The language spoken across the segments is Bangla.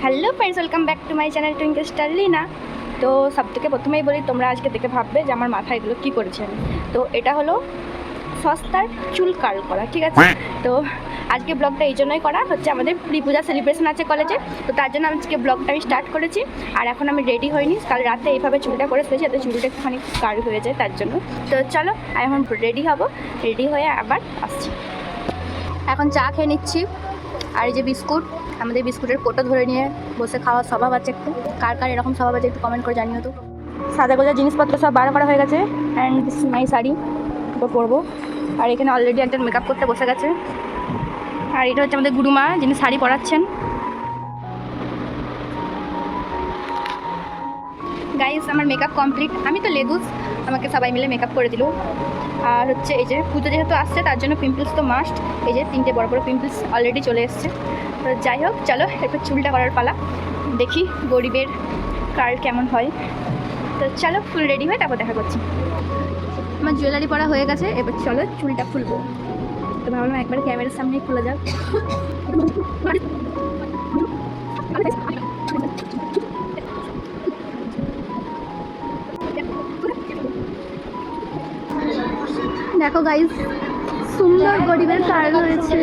Hello friends, welcome back to my channel twinkle star Leena. তো সব থেকে প্রথমেই বলি, তোমরা আজকে দেখে ভাববে যে আমার মাথায় এগুলো কী করেছে আমি। তো এটা হলো সস্তার চুল কার্ল করা, ঠিক আছে। তো আজকে ব্লগটা এই জন্যই করা হচ্ছে, আমাদের প্রি পূজা সেলিব্রেশন আছে কলেজে, তো তার জন্য আজকে ব্লগটা আমি স্টার্ট করেছি। আর এখন আমি রেডি হইনি, কাল রাতে এইভাবে চুলটা করে শুয়েছি, যাতে চুলটা একটুখানি কার্ল হয়ে যায় তার জন্য। তো চলো আমি এখন রেডি হব, রেডি হয়ে আবার আসছি। এখন চা খেয়ে নিচ্ছি, আর এই যে বিস্কুট, আমাদের বিস্কুটের কোটো ধরে নিয়ে বসে খাওয়ার স্বভাব আছে একটু। কার কার এরকম স্বভাব আছে একটু কমেন্ট করে জানিও তো। সাদা গোজা জিনিসপত্র সব বার করা হয়ে গেছে, and this is my sari, ওটা পরবো। আর এখানে অলরেডি একজন মেকআপ করতে বসে গেছে, আর এটা হচ্ছে আমাদের গুরুমা যিনি শাড়ি পরাচ্ছেন। গাইস, আমার মেকআপ কমপ্লিট, আমি তো লেগুস, আমাকে সবাই মিলে মেকআপ করে দিল। আর হচ্ছে এই যে পুজো যেহেতু আসছে তার জন্য পিম্পলস তো মাস্ট, এই যে 3টে বড় বড় পিম্পলস অলরেডি চলে এসছে। তো যাই হোক, চলো এরপর চুলটা করার পালা, দেখি গরিবের কার্ল কেমন হয়। তো চলো ফুল রেডি হয়ে তারপর দেখা করছি। আমার জুয়েলারি পরা হয়ে গেছে, এবার চলো চুলটা খুলবো। তো ভাবলাম একবার ক্যামেরার সামনেই খুলে যাক। দেখো গাইস, সুন্দর গরিবের কার্ল হয়েছে।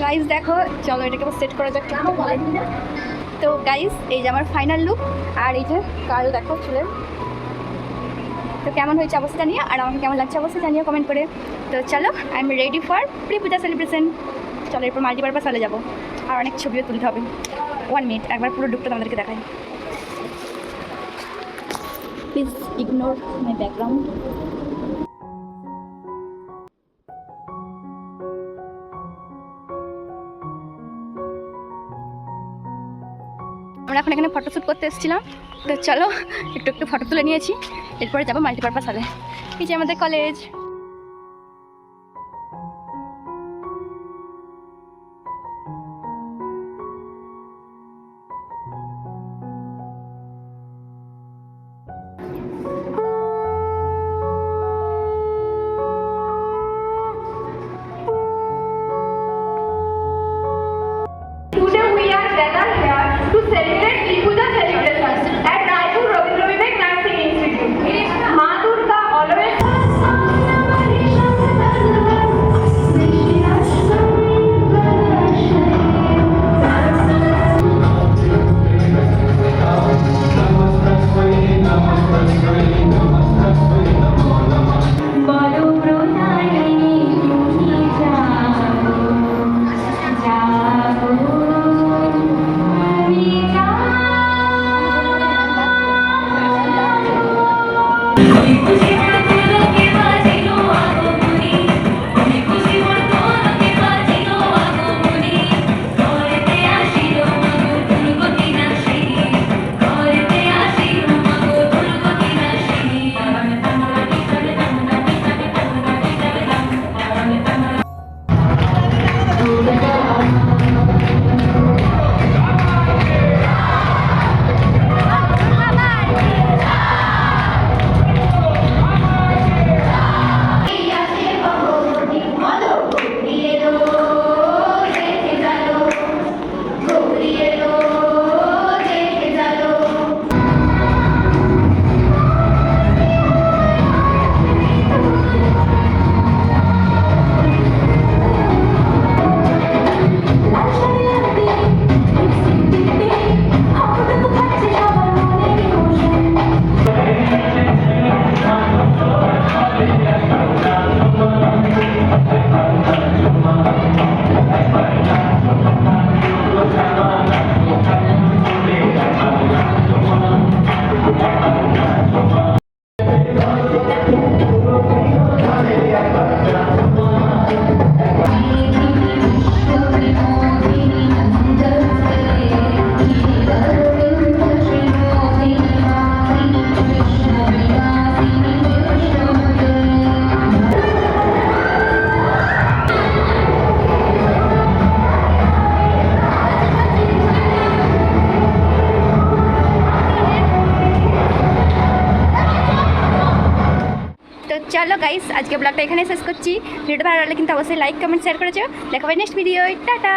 গাইস দেখো, চলো এটাকে সেট করা যাক। তো গাইস, এই যে আমার ফাইনাল লুক, আর এই যে কার্ল দেখো চুলের। তো কেমন হয়েছে অবস্থা নিয়ে, আর আমাকে কেমন লাগছে অবস্থা জানিও কমেন্ট করে। তো চলো I am ready for pre Puja celebration. চলো এরপর মাল্টিপারপাস চলে যাবো, আর অনেক ছবিও তুলতে হবে। 1 মিনিট, একবার পুরো লুকটা তোমাদেরকে দেখাই। Please ignore my background. আমরা এখন এখানে ফটোশ্যুট করতে এসেছিলাম, তো চলো একটু একটু ফটো তুলে নিয়েছি, এরপরে যাবো মাল্টিপারপাস হলে। এই যে আমাদের college. Today we are gathered here to celebrate Tri Puja celebration at Raipur Rabindra Vivek Nursing Institute. Ma Durga always guys আজকে ব্লগটা এখানে শেষ করছি। ভিডিওটা ভালো লাগলে কিন্তু অবশ্যই লাইক কমেন্ট শেয়ার করেছো। দেখা হবে নেক্সট ভিডিও। টাটা।